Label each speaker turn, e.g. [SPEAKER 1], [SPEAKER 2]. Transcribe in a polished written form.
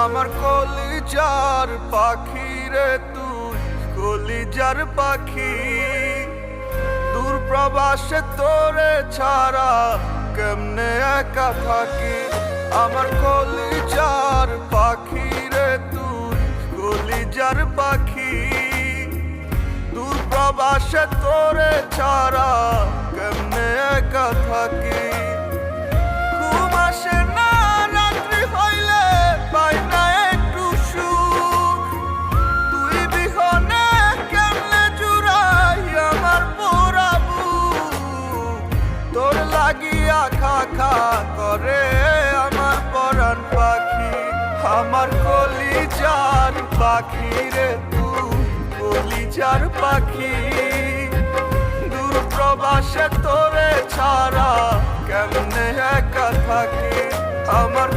[SPEAKER 1] আমার কলিজার পাখি রে তুই কলিজার পাখি, দূর প্রবাসে তোরে ছাড়া কেমনে একা থাকি। আমার কলিজার পাখি রে তুই কলিজার পাখি, দূর প্রবাসে তোরে ছাড়া কেমনে একা থাকি। ঘুম আসে না রাত্রি হইলে, পাই না একটু সুখ, তুই বিহনে কেমনে জুড়াই আমার পোড়া বুক। তোর লাগিয়া খা খা করে আমার পরাণ পাখি, আমার কলিজার পাখি রে তুই কলিজার পাখি, দূর প্রবাসে তোরে ছাড়া কেমনে একা থাকি। আমার